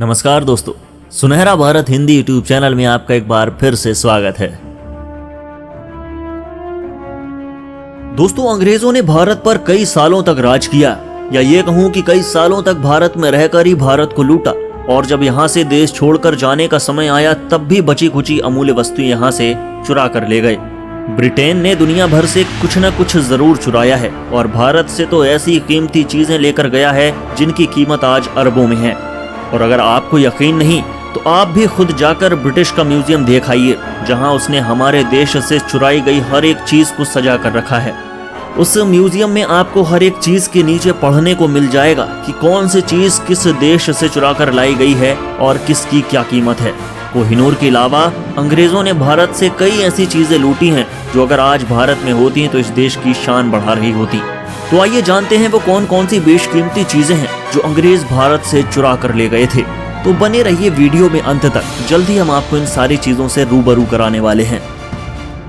नमस्कार दोस्तों, सुनहरा भारत हिंदी यूट्यूब चैनल में आपका एक बार फिर से स्वागत है। दोस्तों, अंग्रेजों ने भारत पर कई सालों तक राज किया, या ये कहूं कि कई सालों तक भारत में रहकर ही भारत को लूटा। और जब यहाँ से देश छोड़कर जाने का समय आया तब भी बची कुची अमूल्य वस्तुएं यहाँ से चुरा कर ले गए। ब्रिटेन ने दुनिया भर से कुछ न कुछ जरूर चुराया है और भारत से तो ऐसी कीमती चीजें लेकर गया है जिनकी कीमत आज अरबों में है। और अगर आपको यकीन नहीं तो आप भी खुद जाकर ब्रिटिश का म्यूजियम देख आइए, जहां उसने हमारे देश से चुराई गई हर एक चीज को सजा कर रखा है। उस म्यूजियम में आपको हर एक चीज के नीचे पढ़ने को मिल जाएगा कि कौन सी चीज किस देश से चुरा कर लाई गई है और किसकी क्या कीमत है। कोहिनूर के अलावा अंग्रेजों ने भारत से कई ऐसी चीजें लूटी हैं जो अगर आज भारत में होती तो इस देश की शान बढ़ा रही होती। तो आइए जानते हैं वो कौन कौन सी बेशकीमती चीजें हैं जो अंग्रेज भारत से चुरा कर ले गए थे। तो बने रहिए वीडियो में अंत तक, जल्दी हम आपको इन सारी चीजों से रूबरू कराने वाले हैं।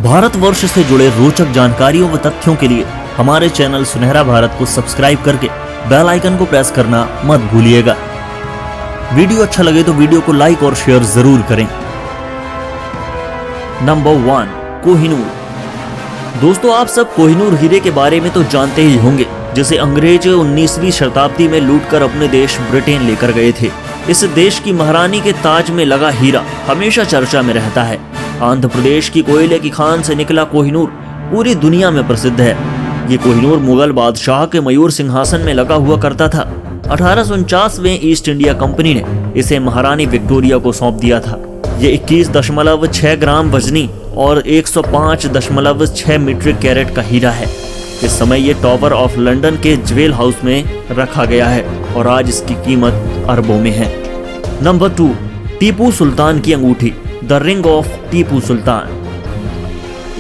भारतवर्ष से जुड़े रोचक जानकारियों व तथ्यों के लिए हमारे चैनल सुनहरा भारत को सब्सक्राइब करके बेल आइकन को प्रेस करना मत भूलिएगा। वीडियो अच्छा लगे तो वीडियो को लाइक और शेयर जरूर करें। नंबर 1, कोहिनूर। दोस्तों, आप सब कोहिनूर हीरे के बारे में तो जानते ही होंगे, जिसे अंग्रेज 19वीं शताब्दी में लूटकर अपने देश ब्रिटेन लेकर गए थे। इस देश की महारानी के ताज में लगा हीरा हमेशा चर्चा में रहता है। आंध्र प्रदेश की कोयले की खान से निकला कोहिनूर पूरी दुनिया में प्रसिद्ध है। ये कोहिनूर मुगल बादशाह के मयूर सिंहासन में लगा हुआ करता था। 1849 में ईस्ट इंडिया कंपनी ने इसे महारानी विक्टोरिया को सौंप दिया था। ये 21.6 ग्राम वजनी और 105.6 मीट्रिक कैरेट का हीरा है। इस समय ये टॉवर ऑफ लंदन के ज्वेल हाउस में रखा गया है और आज इसकी कीमत अरबों में है। नंबर 2, टीपू सुल्तान की अंगूठी, the ring of Tipu Sultan.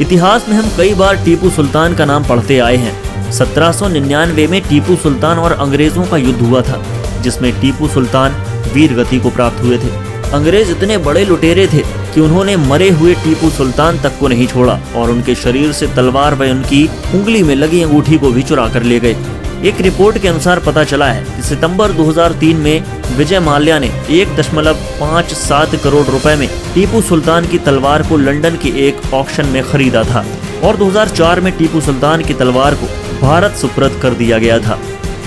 इतिहास में हम कई बार टीपू सुल्तान का नाम पढ़ते आए हैं। 1799 में टीपू सुल्तान और अंग्रेजों का युद्ध हुआ था, जिसमें टीपू सुल्तान वीर गति को प्राप्त हुए थे। अंग्रेज इतने बड़े लुटेरे थे कि उन्होंने मरे हुए टीपू सुल्तान तक को नहीं छोड़ा और उनके शरीर से तलवार व उनकी उंगली में लगी अंगूठी को भी चुरा कर ले गए। एक रिपोर्ट के अनुसार पता चला है कि सितंबर 2003 में विजय माल्या ने 1.57 करोड़ रुपए में टीपू सुल्तान की तलवार को लंदन के एक ऑक्शन में खरीदा था और 2004 में टीपू सुल्तान की तलवार को भारत सुपुर्द कर दिया गया था।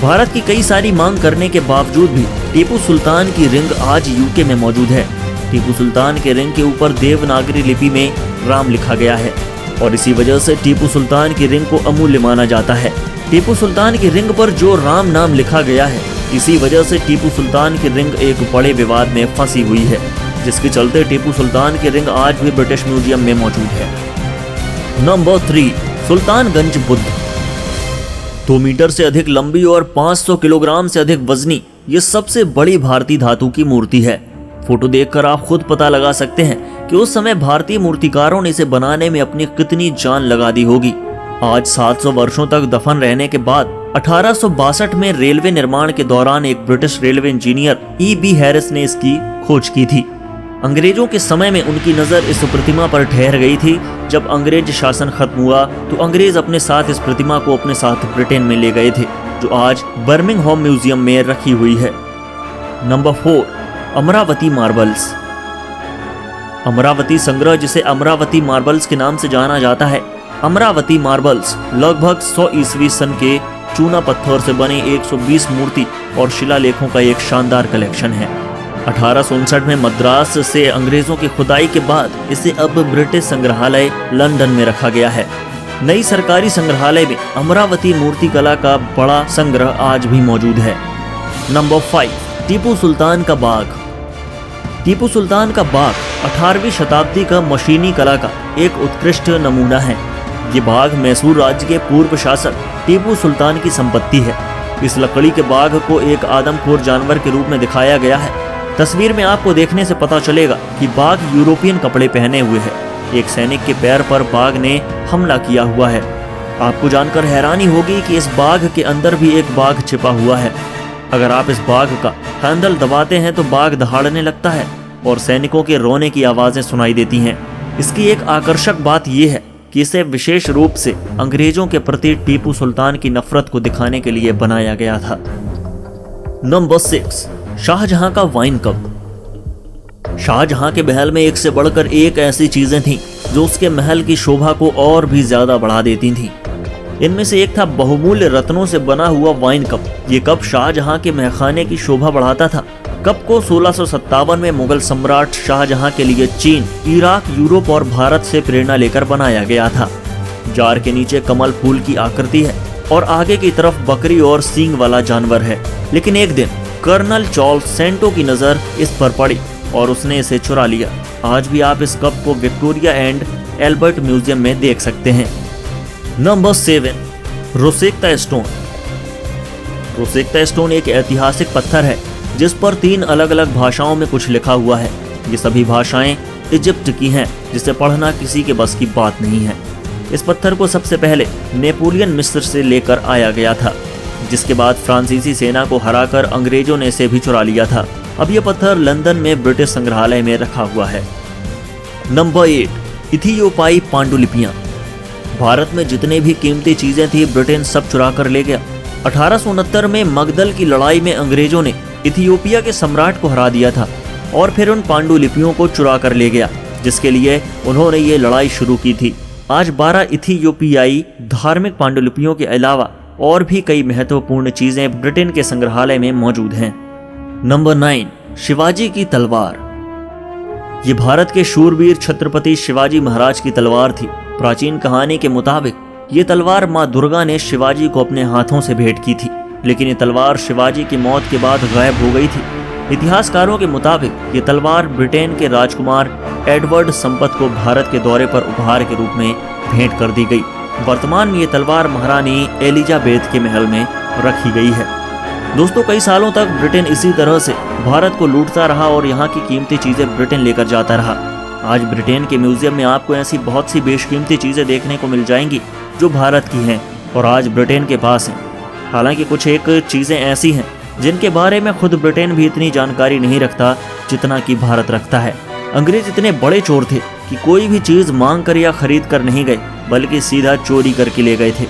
भारत की कई सारी मांग करने के बावजूद भी टीपू सुल्तान की रिंग आज यूके में मौजूद है। टीपू सुल्तान के रिंग के ऊपर देवनागरी लिपि में राम लिखा गया है और इसी वजह से टीपू सुल्तान की रिंग को अमूल्य माना जाता है। टीपू सुल्तान की रिंग पर जो राम नाम लिखा गया है, इसी वजह से टीपू सुल्तान की रिंग एक बड़े विवाद में फंसी हुई है, जिसके चलते टीपू सुल्तान की रिंग आज भी ब्रिटिश म्यूजियम में मौजूद है। नंबर 3, सुल्तानगंज बुद्ध। 2 मीटर से अधिक लंबी और 500 किलोग्राम से अधिक वजनी ये सबसे बड़ी भारतीय धातु की मूर्ति है। फोटो देखकर आप खुद पता लगा सकते हैं कि उस समय भारतीय मूर्तिकारों ने इसे बनाने में अपनी कितनी जान लगा दी होगी। आज 700 वर्षों तक दफन रहने के बाद 1862 में रेलवे निर्माण के दौरान एक British railway engineer E.B. Harris ने इसकी खोज की थी। अंग्रेजों के समय में उनकी नजर इस प्रतिमा पर ठहर गई थी। जब अंग्रेज शासन खत्म हुआ तो अंग्रेज अपने साथ इस प्रतिमा को अपने साथ ब्रिटेन में ले गए थे, जो आज बर्मिंघम म्यूजियम में रखी हुई है। Number 4, Amravati marbles. अमरावती संग्रह, जिसे अमरावती मार्बल्स के नाम से जाना जाता है। अमरावती मार्बल्स लगभग 100 ईस्वी सन के चूना पत्थर से बने 120 मूर्ति और शिलालेखों का एक शानदार कलेक्शन है। 1859 में मद्रास से अंग्रेजों की खुदाई के बाद इसे अब ब्रिटिश संग्रहालय लंदन में रखा गया है। नई सरकारी संग्रहालय में अमरावती मूर्ति कला का बड़ा संग्रह आज भी मौजूद है। नंबर 5, टीपू सुल्तान का बाग। टीपू सुल्तान का बाग 18वीं शताब्दी का मशीनी कला का एक उत्कृष्ट नमूना है। ये बाग मैसूर राज्य के पूर्व शासक टीपू सुल्तान की संपत्ति है। इस लकड़ी के बाघ को एक आदमखोर जानवर के रूप में दिखाया गया है। तस्वीर में आपको देखने से पता चलेगा कि बाघ यूरोपियन कपड़े पहने हुए है। एक सैनिक के पैर पर बाघ ने हमला किया हुआ है। आपको जानकर हैरानी होगी कि इस बाघ के अंदर भी एक बाघ छिपा हुआ है। अगर आप इस बाघ का हैंडल दबाते हैं तो बाघ दहाड़ने लगता है और सैनिकों के रोने की आवाजें सुनाई देती हैं। इसकी एक आकर्षक बात यह है कि इसे विशेष रूप से अंग्रेजों के प्रति टीपू सुल्तान की नफरत को दिखाने के लिए बनाया गया था। नंबर 6, शाहजहां का वाइन कप। शाहजहां के महल में एक से बढ़कर एक ऐसी चीजें थीं जो उसके महल की शोभा को और भी ज्यादा बढ़ा देती थीं। इनमें से एक था बहुमूल्य रत्नों से बना हुआ वाइन कप। ये कप शाहजहां के महखाने की शोभा बढ़ाता था। कप को 1657 में मुगल सम्राट शाहजहां के लिए चीन, इराक, यूरोप और भारत से प्रेरणा लेकर बनाया गया था। जार के नीचे कमल फूल की आकृति है और आगे की तरफ बकरी और सींग वाला जानवर है। लेकिन एक दिन कर्नल चार्ल्स सेंटो की नजर इस पर पड़ी और उसने इसे चुरा लिया। आज भी आप इस कप को विक्टोरिया एंड एल्बर्ट म्यूजियम में देख सकते हैं। Number 7, Rosetta Stone. Rosetta Stone एक ऐतिहासिक पत्थर है जिस पर 3 अलग अलग भाषाओं में कुछ लिखा हुआ है। ये सभी भाषाएं इजिप्ट की हैं, जिसे पढ़ना किसी के बस की बात नहीं है। इस पत्थर को सबसे पहले नेपोलियन मिस्र से लेकर आया गया था, जिसके बाद फ्रांसीसी सेना को हराकर अंग्रेजों ने इसे भी चुरा लिया था। अब यह पत्थर लंदन में ब्रिटिश संग्रहालय में रखा हुआ है। नंबर 8, इथियोपियाई पांडुलिपियां। भारत में जितने भी कीमती चीजें थी ब्रिटेन सब चुरा कर ले गया। 1869 में मगदल की लड़ाई में अंग्रेजों ने इथियोपिया के सम्राट को हरा दिया था और फिर उन पांडुलिपियों को चुरा कर ले गया, जिसके लिए उन्होंने ये लड़ाई शुरू की थी। आज 12 इथियोपियाई धार्मिक पांडुलिपियों के अलावा और भी कई महत्वपूर्ण चीजें ब्रिटेन के संग्रहालय में मौजूद हैं। नंबर 9, शिवाजी की तलवार। ये भारत के शूरवीर छत्रपति शिवाजी महाराज की तलवार थी। प्राचीन कहानी के मुताबिक ये तलवार मां दुर्गा ने शिवाजी को अपने हाथों से भेंट की थी, लेकिन ये तलवार शिवाजी की मौत के बाद गायब हो गई थी। इतिहासकारों के मुताबिक ये तलवार ब्रिटेन के राजकुमार एडवर्ड संपत को भारत के दौरे पर उपहार के रूप में भेंट कर दी गई। वर्तमान में ये तलवार महारानी एलिजाबेथ के महल में रखी गई है। दोस्तों, कई सालों तक ब्रिटेन इसी तरह से भारत को लूटता रहा और यहाँ की कीमती चीजें ब्रिटेन लेकर जाता रहा। आज ब्रिटेन के म्यूजियम में आपको ऐसी बहुत सी बेशकीमती चीजें देखने को मिल जाएंगी जो भारत की हैं और आज ब्रिटेन के पास हैं। हालांकि कुछ एक चीजें ऐसी हैं जिनके बारे में खुद ब्रिटेन भी इतनी जानकारी नहीं रखता जितना कि भारत रखता है। अंग्रेज इतने बड़े चोर थे कि कोई भी चीज मांग कर या खरीद कर नहीं गए, बल्कि सीधा चोरी करके ले गए थे।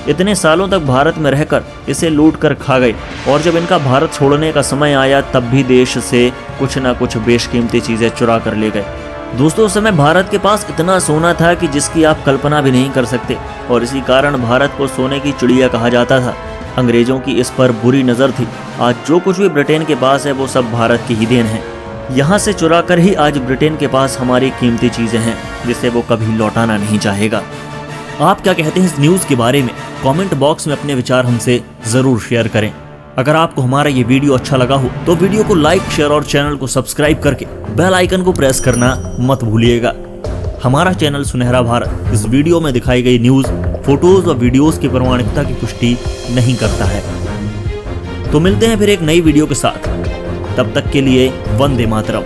इतने सालों तक भारत में रहकर इसे लूट कर खा गए और जब इनका भारत छोड़ने का समय आया तब भी देश से कुछ ना कुछ बेशकीमती चीजें चुरा कर ले गए। दोस्तों, उस समय भारत के पास इतना सोना था कि जिसकी आप कल्पना भी नहीं कर सकते और इसी कारण भारत को सोने की चिड़िया कहा जाता था। अंग्रेजों की इस पर बुरी नज़र थी। आज जो कुछ भी ब्रिटेन के पास है वो सब भारत की ही देन है। यहाँ से चुरा कर ही आज ब्रिटेन के पास हमारी कीमती चीज़ें हैं जिसे वो कभी लौटाना नहीं चाहेगा। आप क्या कहते हैं इस न्यूज़ के बारे में? कमेंट बॉक्स में अपने विचार हमसे ज़रूर शेयर करें। अगर आपको हमारा ये वीडियो अच्छा लगा हो तो वीडियो को लाइक, शेयर और चैनल को सब्सक्राइब करके बेल आइकन को प्रेस करना मत भूलिएगा। हमारा चैनल सुनहरा भारत इस वीडियो में दिखाई गई न्यूज़, फोटोज और वीडियोस की प्रामाणिकता की पुष्टि नहीं करता है। तो मिलते हैं फिर एक नई वीडियो के साथ। तब तक के लिए वंदे मातरम।